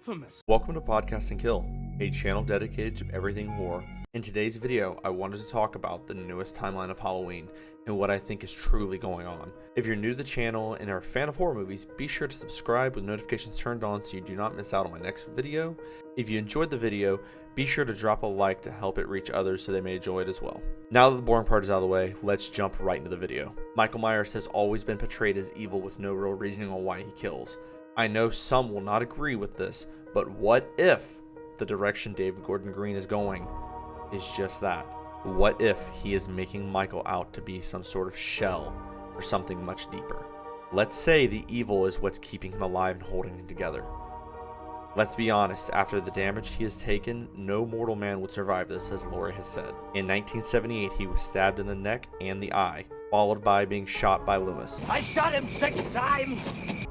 infamous. Welcome to Podcast and Kill, a channel dedicated to everything horror. In today's video, I wanted to talk about the newest timeline of Halloween and what I think is truly going on. If you're new to the channel and are a fan of horror movies, be sure to subscribe with notifications turned on so you do not miss out on my next video. If you enjoyed the video, be sure to drop a like to help it reach others so they may enjoy it as well. Now that the boring part is out of the way, let's jump right into the video. Michael Myers has always been portrayed as evil with no real reasoning on why he kills. I know some will not agree with this, but what if the direction David Gordon Green is going is just that? What if he is making Michael out to be some sort of shell for something much deeper? Let's say the evil is what's keeping him alive and holding him together. Let's be honest, after the damage he has taken, no mortal man would survive this, as Laurie has said. In 1978, he was stabbed in the neck and the eye, followed by being shot by Loomis. I shot him 6 times.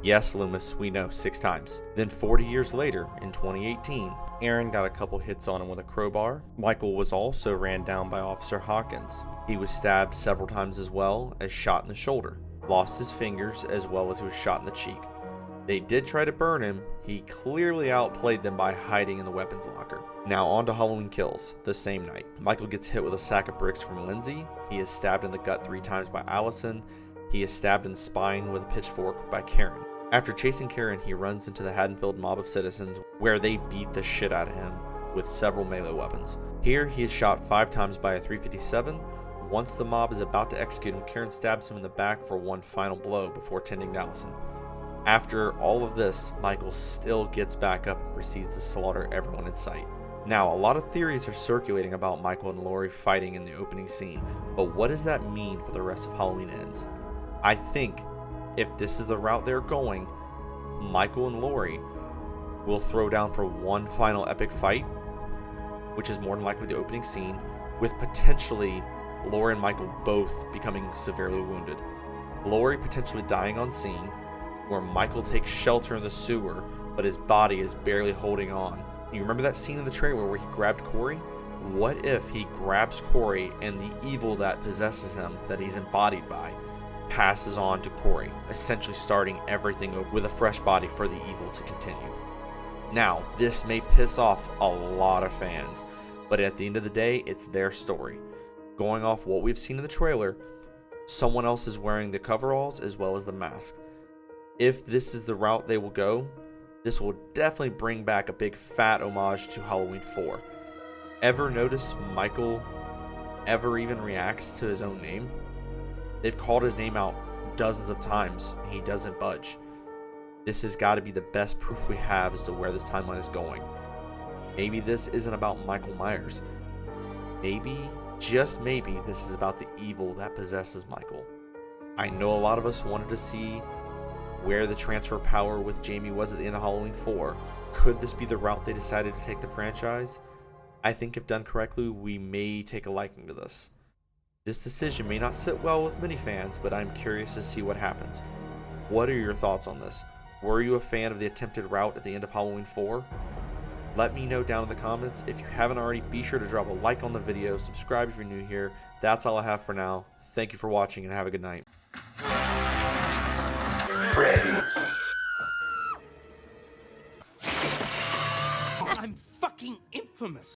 Yes, Loomis, we know, 6 times. Then 40 years later, in 2018, Aaron got a couple hits on him with a crowbar. Michael was also ran down by Officer Hawkins. He was stabbed several times as well as shot in the shoulder, lost his fingers as well as he was shot in the cheek. They did try to burn him. He clearly outplayed them by hiding in the weapons locker. Now on to Halloween Kills, the same night. Michael gets hit with a sack of bricks from Lindsay. He is stabbed in the gut 3 times by Allison. He is stabbed in the spine with a pitchfork by Karen. After chasing Karen, he runs into the Haddonfield mob of citizens where they beat the shit out of him with several melee weapons. Here he is shot 5 times by a .357. Once the mob is about to execute him, Karen stabs him in the back for one final blow before tending to Allison. After all of this, Michael still gets back up and proceeds to slaughter everyone in sight. Now, a lot of theories are circulating about Michael and Laurie fighting in the opening scene, but what does that mean for the rest of Halloween Ends? I think if this is the route they're going, Michael and Laurie will throw down for one final epic fight, which is more than likely the opening scene, with potentially Laurie and Michael both becoming severely wounded. Laurie potentially dying on scene, where Michael takes shelter in the sewer, but his body is barely holding on. You remember that scene in the trailer where he grabbed Corey? What if he grabs Corey and the evil that possesses him, that he's embodied by, passes on to Corey, essentially starting everything over with a fresh body for the evil to continue? Now, this may piss off a lot of fans, but at the end of the day, it's their story. Going off what we've seen in the trailer, someone else is wearing the coveralls as well as the mask. If this is the route they will go, this will definitely bring back a big fat homage to Halloween 4. Ever notice Michael ever even reacts to his own name? They've called his name out dozens of times and he doesn't budge. This has got to be the best proof we have as to where this timeline is going. Maybe this isn't about Michael Myers. Maybe, just maybe, this is about the evil that possesses Michael. I know a lot of us wanted to see where the transfer of power with Jamie was at the end of Halloween 4. Could this be the route they decided to take the franchise? I think if done correctly, we may take a liking to this. This decision may not sit well with many fans, but I'm curious to see what happens. What are your thoughts on this? Were you a fan of the attempted route at the end of Halloween 4? Let me know down in the comments. If you haven't already, be sure to drop a like on the video, subscribe if you're new here. That's all I have for now. Thank you for watching and have a good night. I'm fucking infamous.